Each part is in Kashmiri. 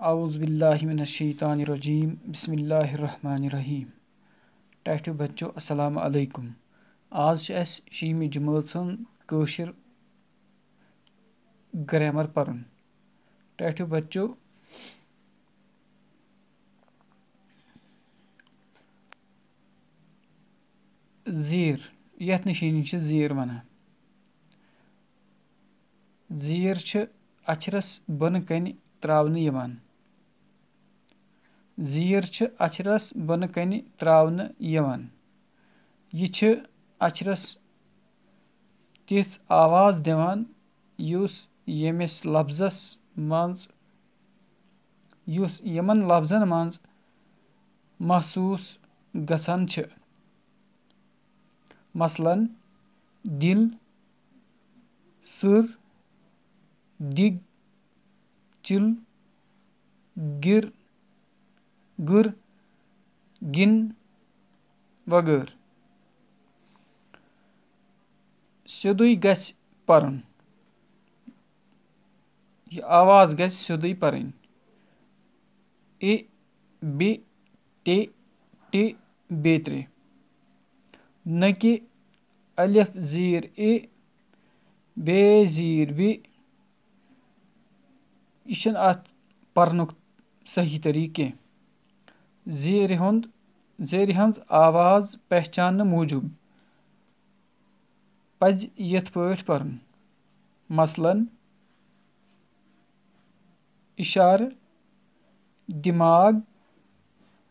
आउज़ुबिल्लाहिमिनश्शैतानिर्रजीम बिस्मिल्लाहिर्रहमानिर्रहीम। टाठियो बच्चों अस्सलाम अलैकुम। आज अस शीमी जमात कौशिर ग्रामर परन। टाठियो बच्चों ज़ीर यथ निशीनी ज़ीर वनान। ज़ीर अक्षरस बन कन त्रावन यवान। ज़ीर अक्षरस बन कन त्रावन यवान। यह अक्षरस तिथ आवाज दिवान युस यमिस लफ्ज़स मज यमन लफ्ज़न मज महसूस गसान छ। मसलन दिल, सर, दिग, चिल, गिर, गर, गिन वगैरह। सिदुई गछ परन। यह आवाज गछ सिदुई परन। ए बे टे टे बेत्रे। न कि अलिफ ज़ीर ए बे ज़ीर बे। यह अत परनुक सही तरीके। ज़ीर हंज आवाज पहचान मूजूब पज यथ पठ परन। मसलन इशार, दिमाग,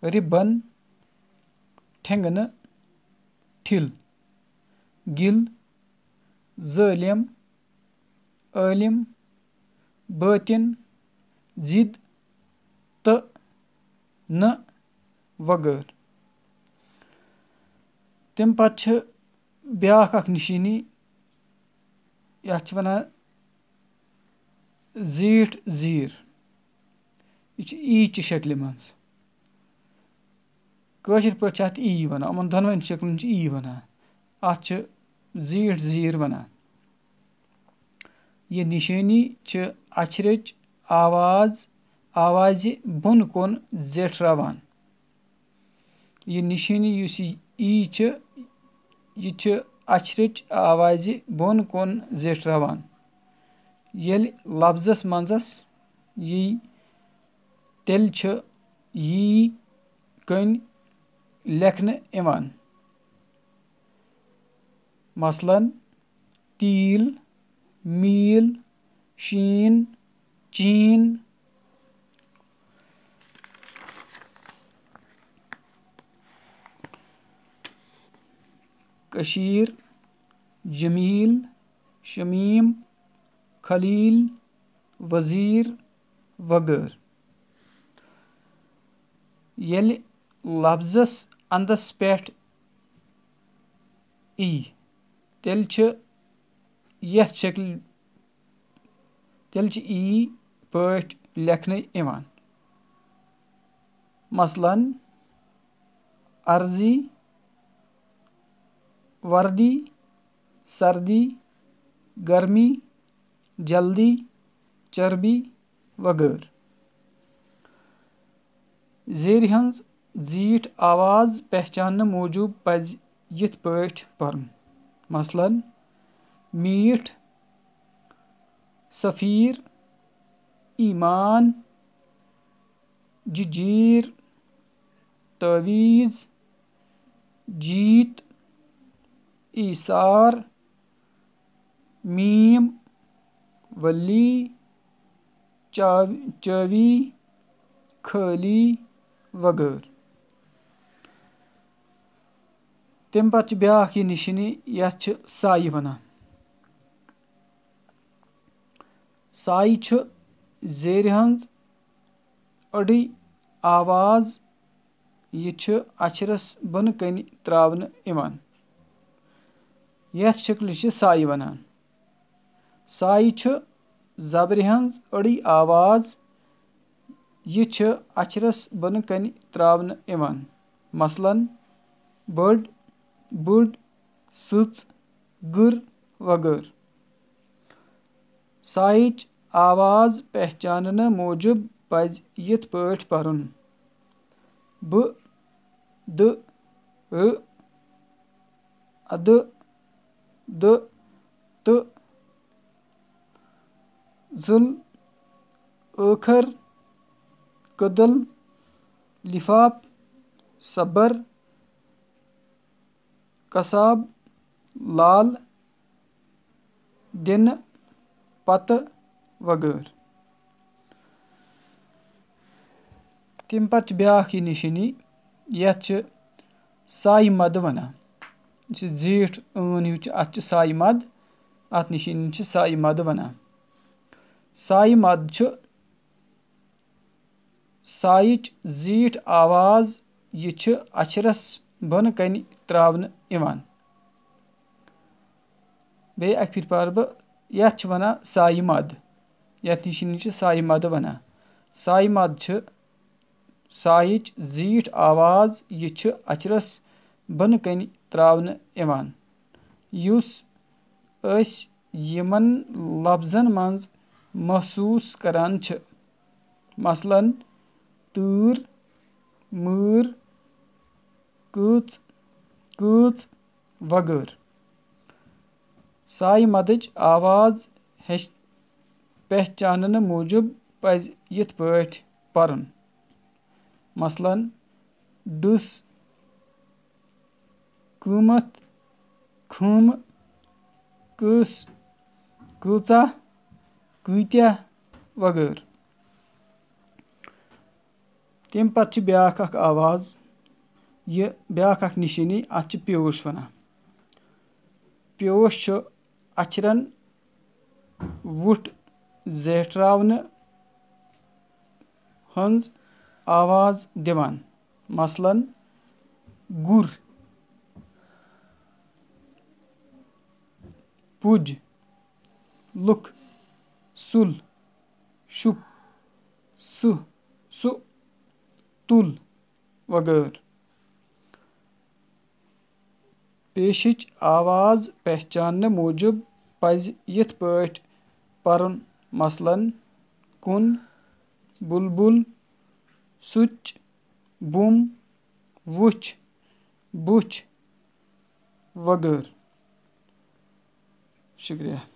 रिबन, ठेंगन, ठिल, गिल, ज़ालिम, आलिम, बातिन, जिद, त, न वगैरह। तम पत ब्याख निशानी यथ वनान ज़ीठ ज़ीर। यह ई ची शक्ल मज। कशिर पे अत ई वनान। यमन दोनवन शक्लन ई वनान। अत ज़ीठ ज़ीर वनान। यह निशानी अक्षरच आवाज़ बोन कुन ज़ेठरावान। यह निशानी युस ई यह अक्षरच आवाज़ बोन कुन ज़ेठरावान। येल लफ्ज़स मंजस यी तेल यी कन लेखन इवान। मसलन तील, मील, शीन, चीन। कशीर, जमील, शमीम, खलील, वज़ीर वगैरह। येल लफ्ज़स अंदस पेठ ई तेल यथ शक्ल ई पठ लेखन इवान। मसलन अर्जी, वर्दी, सर्दी, गर्मी, जल्दी, चर्बी वगैरह। ज़ेर हंज ज़ीठ आवाज पहचान मूजूब पज यथ पठ परन। मसलन मीठ, सफ़ीर, ईमान, जंजीर, तावीज़, जीत, ईसार, मीम, वली, चावी, खाली वगैरह। तम पत ब्याख यह निशानी यथ साई वनान। साई ज़ेर हंज अड़ी आवाज यह अक्षरस बन कन त्रावन इवान। यथ शक्ल साई वनान। साई ज़बर हंज अड़ी आवाज यह अक्षरस बन कन त्रावन इवान। मसलन बड़, बुड़, सच, गर वगैरह। साइच आवाज पहचानने मूजूब پَزِ یِتھ پٲٹھۍ پَرُن: ب د ر اَدٕ دٕ تہٕ ذل ٲخر کدل لِفاف صبر قصاب لال دِنہٕ پتہٕ وغٲرٕ. تمہِ پَتہٕ چھِ بیٛاکھ یہِ نِشٲنی یَتھ چھِ سایہِ مَدٕ وَنان. یہِ چھِ زیٖٹھ ٲن ہیوٗ چھِ اَتھ چھِ سایہِ مَد، اَتھ نِشٲنی چھِ سایہِ مَدٕ وَنان. سایہِ مَد چھُ سایِچ زیٖٹھ آواز، یہِ چھِ اَچھرَس بۄنہٕ کَنہِ ترٛاونہٕ یِوان. بیٚیہِ اَکہِ پھِرِ پَرٕ بہٕ. یَتھ چھِ وَنان سایہِ مَد، یَتھ نِشٲنی چھِ سایہِ مَدٕ وَنان. سایہِ مَد چھِ سایِچ زیٖٹھ آواز، یہِ چھِ اَچھرَس بۄنہٕ کَنہِ ترٛاونہٕ یِوان یُس أسۍ یِمن لفظن منٛز محسوٗس کران چھِ، مثلاً تۭر، مٲر، کۭژ، کۭژ وغٲرٕ. سایہِ مَدٕچ آواز پہچاننہٕ موٗجوٗب پَزِ یِتھ پٲٹھۍ پَرُن: مثلاً ڈٕس، قۭمتھ، خۭمہٕ، کٔس، کۭژاہ، کۭتیاہ وغٲرٕ. تمہِ پَتہٕ چھِ بیٛاکھ اَکھ آواز، یہِ بیٛاکھ اَکھ نِشٲنی، اَتھ چھِ پیوش وَنان. پیوش چھُ اَچھرَن وُٹھ زیٹھراونہٕ ہٕنٛز آواز دِوان، مثلاً گُر، پُج، لُکھ، سُل، شُپ، سٕہ، سُہ، تُل وغٲرٕ. پیشٕچ آواز پہچاننہٕ موٗجوٗب پَزِ یِتھ پٲٹھۍ پَرُن: مثلاً کُن، بُلبُل، سُچ، بُم، وُچھ، بُچھ وغٲرٕ. شُکریہ.